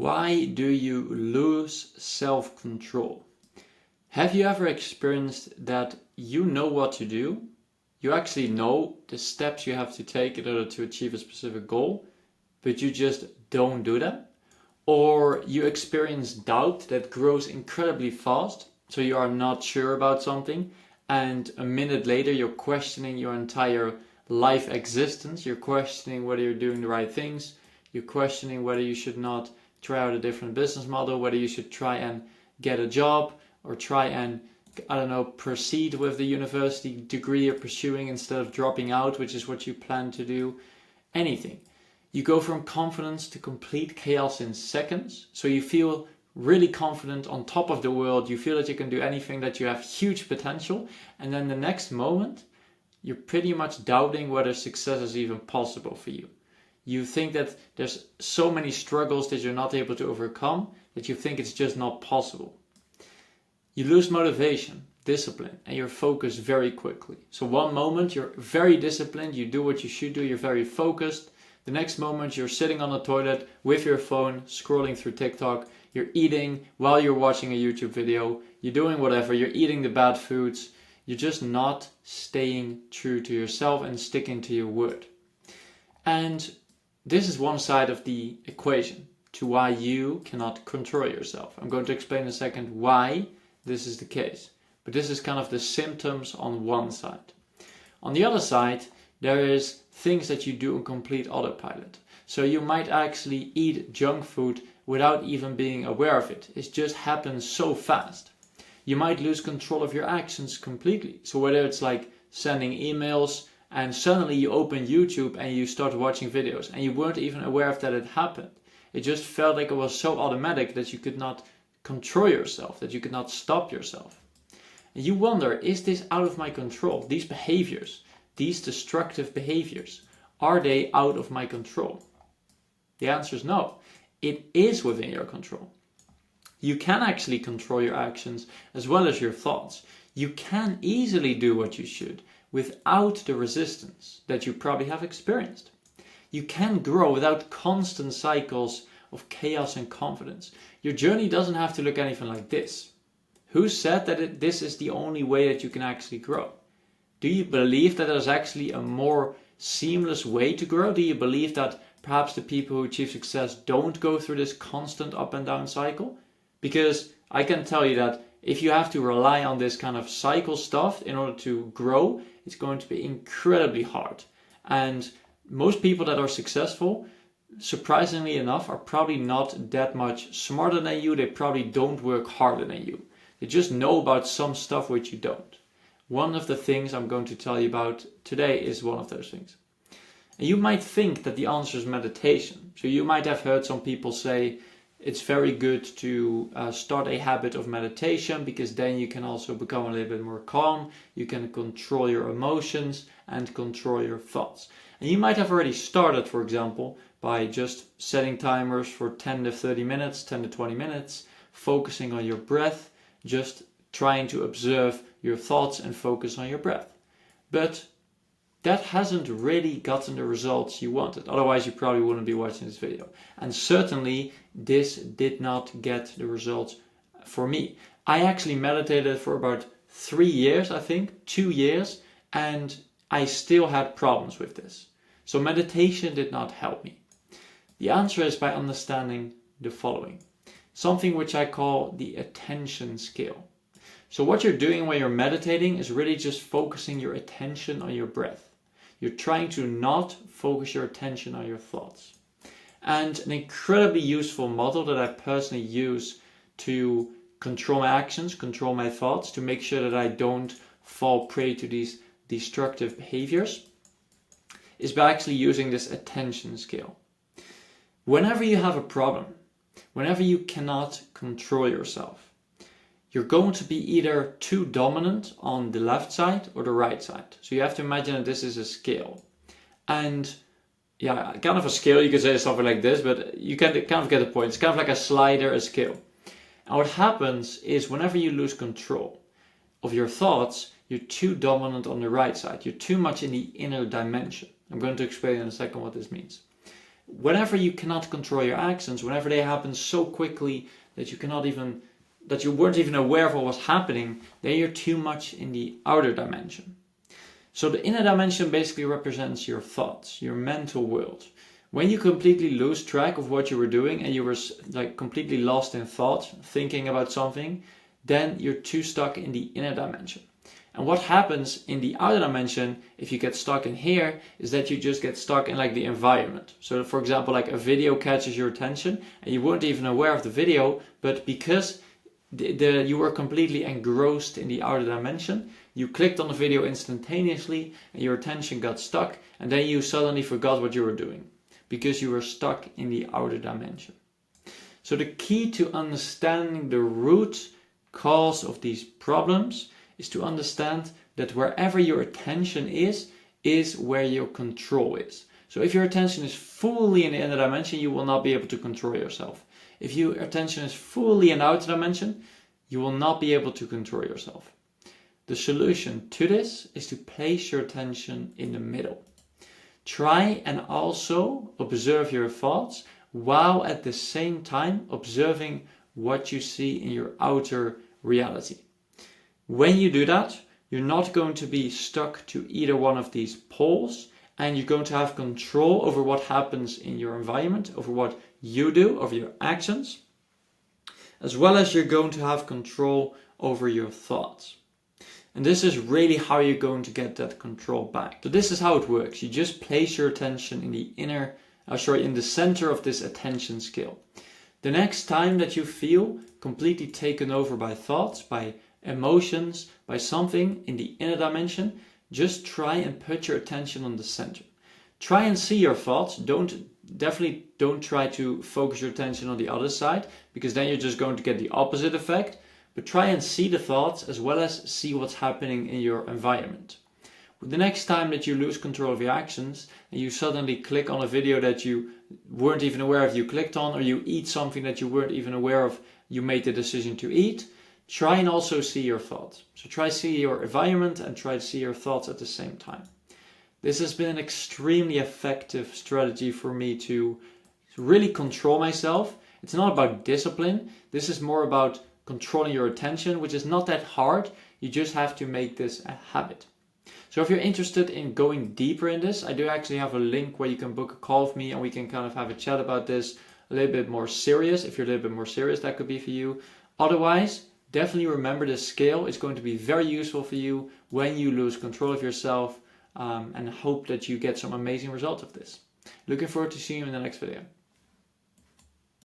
Why do you lose self-control? Have you ever experienced that you know what to do? You actually know the steps you have to take in order to achieve a specific goal, but you just don't do that? Or you experience doubt that grows incredibly fast, so you are not sure about something, and a minute later you're questioning your entire life existence, you're questioning whether you're doing the right things, you're questioning whether you should not try out a different business model, whether you should try and get a job or try and, proceed with the university degree you're pursuing instead of dropping out, which is what you plan to do. Anything. You go from confidence to complete chaos in seconds. So you feel really confident, on top of the world. You feel that you can do anything, that you have huge potential. And then the next moment, you're pretty much doubting whether success is even possible for you. You think that there's so many struggles that you're not able to overcome that you think it's just not possible. You lose motivation, discipline, and your focus very quickly. So one moment you're very disciplined, you do what you should do, you're very focused. The next moment you're sitting on the toilet with your phone, scrolling through TikTok, you're eating while you're watching a YouTube video, you're doing whatever, you're eating the bad foods, you're just not staying true to yourself and sticking to your word. And this is one side of the equation to why you cannot control yourself. I'm going to explain in a second why this is the case. But this is kind of the symptoms on one side. On the other side, there is things that you do on complete autopilot. So you might actually eat junk food without even being aware of it. It just happens so fast. You might lose control of your actions completely. So whether it's like sending emails, and suddenly you open YouTube and you start watching videos and you weren't even aware of that it happened. It just felt like it was so automatic that you could not control yourself, that you could not stop yourself. And you wonder, is this out of my control? These behaviors, these destructive behaviors, are they out of my control? The answer is no. It is within your control. You can actually control your actions as well as your thoughts. You can easily do what you should without the resistance that you probably have experienced. You can grow without constant cycles of chaos and confidence. Your journey doesn't have to look anything like this. Who said that this is the only way that you can actually grow? Do you believe that there's actually a more seamless way to grow? Do you believe that perhaps the people who achieve success don't go through this constant up and down cycle? Because I can tell you that if you have to rely on this kind of cycle stuff in order to grow, it's going to be incredibly hard. And most people that are successful, surprisingly enough, are probably not that much smarter than you. They probably don't work harder than you. They just know about some stuff which you don't. One of the things I'm going to tell you about today is one of those things. And you might think that the answer is meditation. So you might have heard some people say, it's very good to start a habit of meditation because then you can also become a little bit more calm. You can control your emotions and control your thoughts. And you might have already started, for example, by just setting timers for 10 to 30 minutes, 10 to 20 minutes, focusing on your breath, just trying to observe your thoughts and focus on your breath. But that hasn't really gotten the results you wanted. Otherwise, you probably wouldn't be watching this video. And certainly, this did not get the results for me. I actually meditated for about 3 years, I think, 2 years, and I still had problems with this. So meditation did not help me. The answer is by understanding the following. Something which I call the attention skill. So what you're doing when you're meditating is really just focusing your attention on your breath. You're trying to not focus your attention on your thoughts. And an incredibly useful model that I personally use to control my actions, control my thoughts, to make sure that I don't fall prey to these destructive behaviors, is by actually using this attention skill. Whenever you have a problem, whenever you cannot control yourself, you're going to be either too dominant on the left side or the right side. So you have to imagine that this is a scale. And yeah, kind of a scale, you could say something like this, but you can kind of get the point. It's kind of like a slider, a scale. And what happens is whenever you lose control of your thoughts, you're too dominant on the right side. You're too much in the inner dimension. I'm going to explain in a second what this means. whenever you cannot control your actions, whenever they happen so quickly that you weren't even aware of what was happening, then you're too much in the outer dimension. So the inner dimension basically represents your thoughts, your mental world. When you completely lose track of what you were doing and you were like completely lost in thought, thinking about something, then you're too stuck in the inner dimension. And what happens in the outer dimension, if you get stuck in here, is that you just get stuck in like the environment. So for example, like a video catches your attention and you weren't even aware of the video, but because you were completely engrossed in the outer dimension, you clicked on the video instantaneously and your attention got stuck, and then you suddenly forgot what you were doing because you were stuck in the outer dimension. So the key to understanding the root cause of these problems is to understand that wherever your attention is where your control is. So if your attention is fully in the inner dimension, you will not be able to control yourself. If your attention is fully in the outer dimension, you will not be able to control yourself. The solution to this is to place your attention in the middle. Try and also observe your thoughts while at the same time observing what you see in your outer reality. When you do that, you're not going to be stuck to either one of these poles, and you're going to have control over what happens in your environment, over what you do, over your actions, as well as you're going to have control over your thoughts. And this is really how you're going to get that control back. So this is how it works. You just place your attention in the in the center of this attention scale. The next time that you feel completely taken over by thoughts, by emotions, by something in the inner dimension, just try and put your attention on the center. Try and see your thoughts. Definitely don't try to focus your attention on the other side, because then you're just going to get the opposite effect. But try and see the thoughts as well as see what's happening in your environment. The next time that you lose control of your actions and you suddenly click on a video that you weren't even aware of you clicked on, or you eat something that you weren't even aware of you made the decision to eat, try and also see your thoughts. So try to see your environment and try to see your thoughts at the same time. This has been an extremely effective strategy for me to really control myself. It's not about discipline. This is more about controlling your attention, which is not that hard. You just have to make this a habit. So if you're interested in going deeper in this, I do actually have a link where you can book a call with me and we can kind of have a chat about this a little bit more serious. If you're a little bit more serious, that could be for you. Otherwise, definitely remember this scale. It's going to be very useful for you when you lose control of yourself, and hope that you get some amazing results of this. Looking forward to seeing you in the next video.